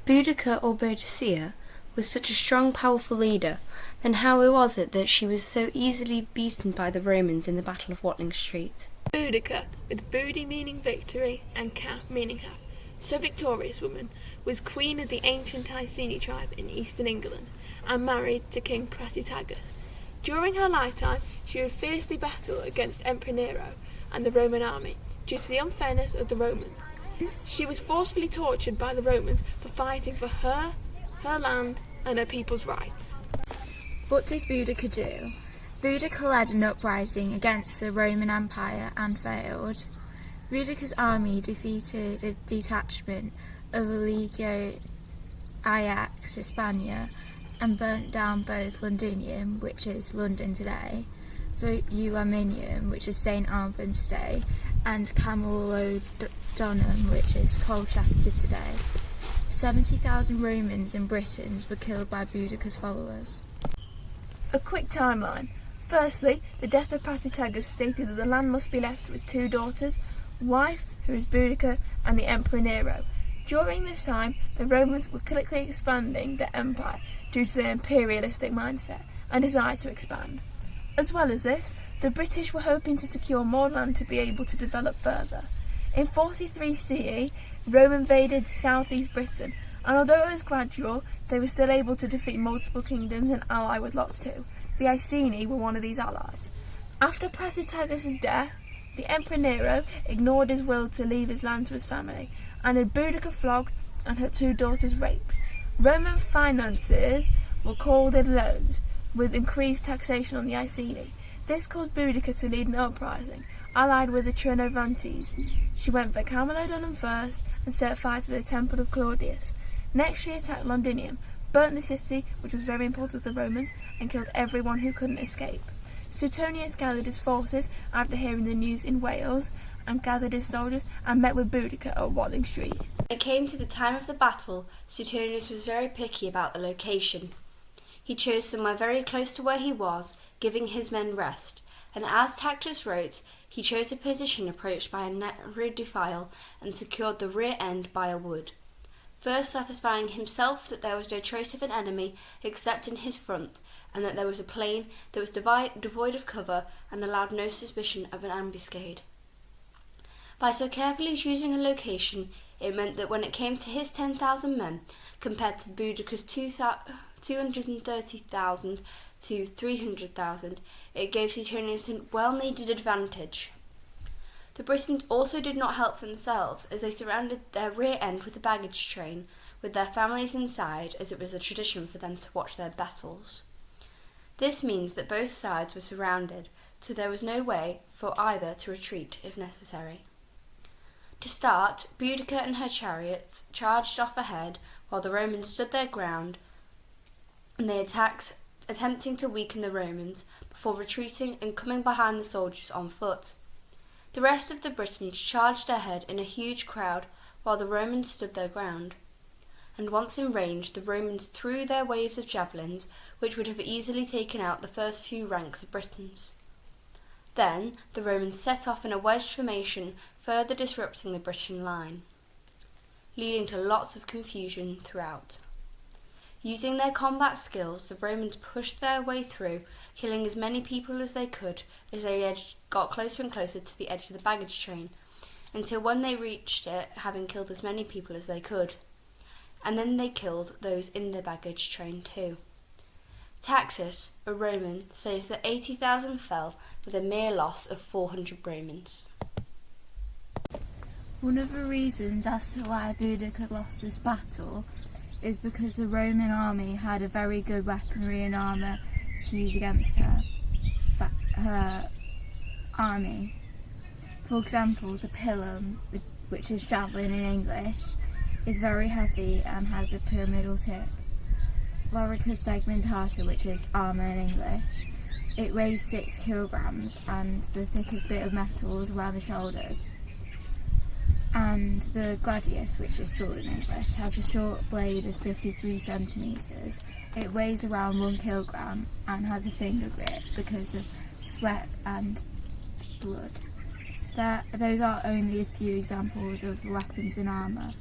Boudica or Boadicea was such a strong, powerful leader, then how was it that she was so easily beaten by the Romans in the Battle of Watling Street? Boudica, with Boudi meaning victory and Ca meaning hat, so victorious woman, was queen of the ancient Iceni tribe in eastern England and married to King Prasutagus. During her lifetime, she would fiercely battle against Emperor Nero and the Roman army due to the unfairness of the Romans. She was forcefully tortured by the Romans for fighting for her land, and her people's rights. What did Boudica do? Boudica led an uprising against the Roman Empire and failed. Boudica's army defeated a detachment of the Legio Ajax Hispania and burnt down both Londinium, which is London today, Eulaminium, which is St Albans today, and Camulodunum, which is Colchester today. 70,000 Romans and Britons were killed by Boudica's followers. A quick timeline. Firstly, the death of Prasutagus stated that the land must be left with two daughters, wife, who is Boudica, and the Emperor Nero. During this time, the Romans were quickly expanding their empire due to their imperialistic mindset and desire to expand. As well as this, the British were hoping to secure more land to be able to develop further. In 43 CE, Rome invaded southeast Britain, and although it was gradual, they were still able to defeat multiple kingdoms and ally with lots too. The Iceni were one of these allies. After Prasutagus' death, the Emperor Nero ignored his will to leave his land to his family, and had Boudica flogged and her two daughters raped. Roman finances were called in loans, with increased taxation on the Iceni. This caused Boudica to lead an uprising, allied with the Trinovantes. She went for Camulodunum first and set fire to the temple of Claudius. Next she attacked Londinium, burnt the city, which was very important to the Romans, and killed everyone who couldn't escape. Suetonius gathered his forces after hearing the news in Wales, and gathered his soldiers and met with Boudica at Watling Street. When it came to the time of the battle, Suetonius was very picky about the location. He chose somewhere very close to where he was, giving his men rest, and as Tacitus wrote, he chose a position approached by a narrow defile and secured the rear end by a wood, first satisfying himself that there was no trace of an enemy except in his front, and that there was a plain that was devoid of cover and allowed no suspicion of an ambuscade. By so carefully choosing a location, it meant that when it came to his 10,000 men, compared to Boudica's 230,000 to 300,000, it gave Suetonius a well-needed advantage. The Britons also did not help themselves, as they surrounded their rear end with a baggage train, with their families inside, as it was a tradition for them to watch their battles. This means that both sides were surrounded, so there was no way for either to retreat if necessary. To start, Boudica and her chariots charged off ahead, while the Romans stood their ground, and they attacked, attempting to weaken the Romans, before retreating and coming behind the soldiers on foot. The rest of the Britons charged ahead in a huge crowd, while the Romans stood their ground. And once in range, the Romans threw their waves of javelins, which would have easily taken out the first few ranks of Britons. Then the Romans set off in a wedged formation, further disrupting the Briton line, leading to lots of confusion throughout. Using their combat skills, the Romans pushed their way through, killing as many people as they could as they got closer and closer to the edge of the baggage train, until when they reached it, having killed as many people as they could. And then they killed those in the baggage train too. Tacitus, a Roman, says that 80,000 fell with a mere loss of 400 Romans. One of the reasons as to why Boudica lost this battle is because the Roman army had a very good weaponry and armour to use against her army. For example, the pilum, which is javelin in English, is very heavy and has a pyramidal tip. Lorica segmentata, which is armour in English, it weighs 6 kilograms and the thickest bit of metal is around the shoulders. And the gladius, which is sword in English, has a short blade of 53 centimetres. It weighs around 1 kilogram and has a finger grip because of sweat and blood. Those are only a few examples of weapons and armour.